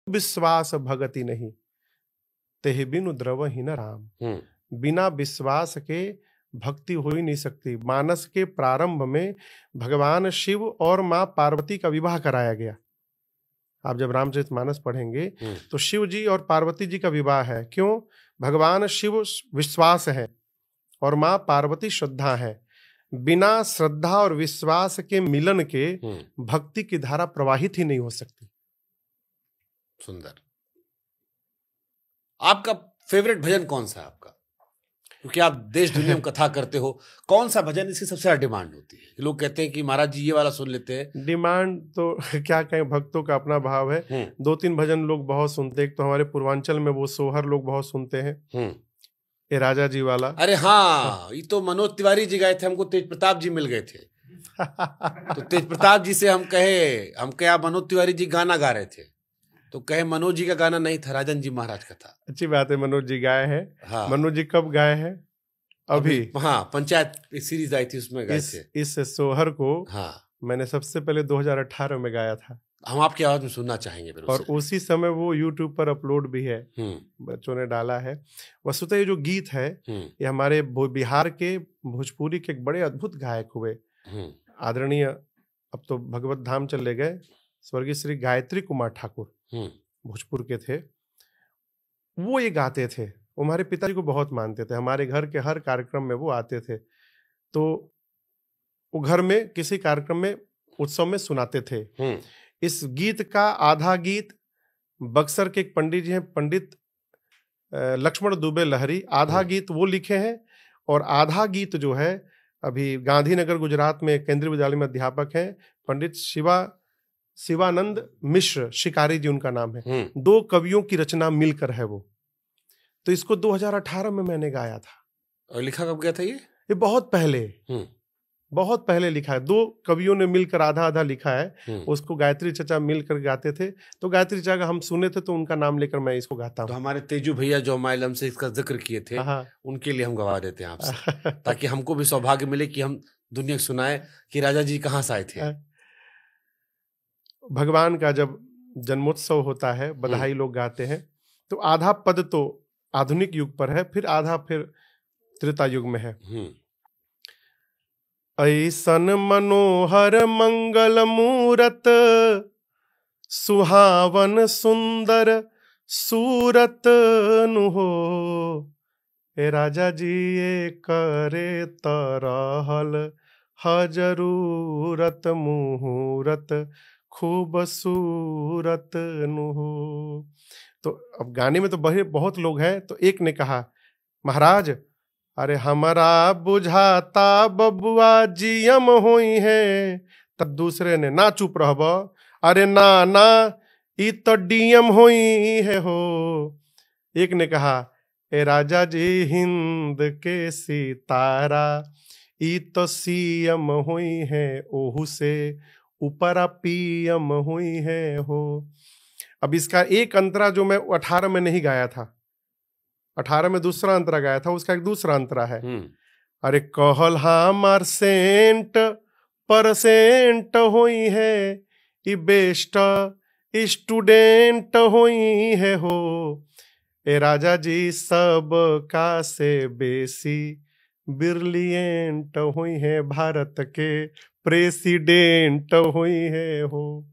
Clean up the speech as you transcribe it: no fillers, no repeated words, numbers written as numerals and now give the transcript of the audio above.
विश्वास भगति नहीं, तेहि बिनु द्रवहि न राम। बिना विश्वास के भक्ति हो ही नहीं सकती। मानस के प्रारंभ में भगवान शिव और मां पार्वती का विवाह कराया गया। आप जब रामचरितमानस पढ़ेंगे तो शिव जी और पार्वती जी का विवाह है। क्यों? भगवान शिव विश्वास है और मां पार्वती श्रद्धा है। बिना श्रद्धा और विश्वास के मिलन के भक्ति की धारा प्रवाहित ही नहीं हो सकती। सुंदर। आपका फेवरेट भजन कौन सा है आपका? क्योंकि आप देश दुनिया में कथा करते हो, कौन सा भजन इसकी सबसे ज्यादा डिमांड होती है? लोग कहते हैं कि महाराज जी ये वाला सुन लेते हैं। डिमांड तो क्या कहें, भक्तों का अपना भाव है। 2-3 भजन लोग बहुत सुनते हैं। एक तो हमारे पूर्वांचल में वो सोहर लोग बहुत सुनते हैं, ये राजा जी वाला। अरे हाँ, ये तो मनोज तिवारी जी गाए थे, हमको तेज प्रताप जी मिल गए थे। तो तेज प्रताप जी से हम कहे आप मनोज तिवारी जी गाना गा रहे थे, तो कहे मनोज जी का गाना नहीं था, राजन जी महाराज का था। अच्छी बात है, मनोज जी गाए हैं। हाँ। मनोज जी कब गाए हैं? अभी हाँ, पंचायत सीरीज आई थी उसमें गाए थे। इस सोहर को हाँ मैंने सबसे पहले 2018 में गाया था। हम आपकी आवाज में सुनना चाहेंगे फिर और उसी समय वो YouTube पर अपलोड भी है, बच्चों ने डाला है। वस्तुतः ये जो गीत है ये हमारे बिहार के भोजपुरी के एक बड़े अद्भुत गायक हुए, आदरणीय, अब तो भगवत धाम चले गए, स्वर्गीय श्री गायत्री कुमार ठाकुर भोजपुर के थे। वो ये गाते थे, वो हमारे पिताजी को बहुत मानते थे। हमारे घर के हर कार्यक्रम में वो आते थे, तो वो घर में किसी कार्यक्रम में उत्सव में सुनाते थे। इस गीत का आधा गीत बक्सर के एक पंडित जी हैं, पंडित लक्ष्मण दुबे लहरी, आधा गीत वो लिखे हैं। और आधा गीत जो है अभी गांधीनगर गुजरात में केंद्रीय विद्यालय में अध्यापक हैं पंडित शिवानंद मिश्र शिकारी जी उनका नाम है। 2 कवियों की रचना मिलकर है वो। तो इसको 2018 में मैंने गाया था। और लिखा कब गया था ये बहुत पहले लिखा है। 2 कवियों ने मिलकर आधा आधा लिखा है। उसको गायत्री चचा मिलकर गाते थे, तो गायत्री चचा का हम सुने थे तो उनका नाम लेकर मैं इसको गाता हूँ। तो हमारे तेजू भैया जो माइलम से इसका जिक्र किए थे, उनके लिए हम गवा देते हैं आपसे, ताकि हमको भी सौभाग्य मिले कि हम दुनिया को सुनाए कि राजा जी कहाँ से आए थे। भगवान का जब जन्मोत्सव होता है, बधाई लोग गाते हैं, तो आधा पद तो आधुनिक युग पर है, फिर आधा फिर त्रेता युग में है। ऐसन मनोहर मंगल मूरत, सुहावन सुंदर सूरत नु हो। ए राजा जी ये करे तरहल हजरूरत, मुहूरत खूबसूरत नु हो। तो अब गाने में तो बहुत लोग हैं। तो एक ने कहा, महाराज अरे हमारा बुझाता बबुआ जियम हुई है। तब दूसरे ने, ना चुप रहब, अरे ना ई तो डीएम हुई है हो। एक ने कहा, ए राजा जी हिंद के सितारा, ई तो सीएम हुई है, ओहू से ऊपरा पीएम हुई है हो। अब इसका एक अंतरा जो मैं 18 में नहीं गाया था, 18 में दूसरा अंतरा गाया था, उसका एक दूसरा अंतरा है। अरे कहल हमार सेंट परसेंट हुई है, ई बेस्ट स्टूडेंट हुई है हो। ए राजा जी सब का से बेसी ब्रिलियंट हुई है, भारत के प्रेसिडेंट हुई है हो।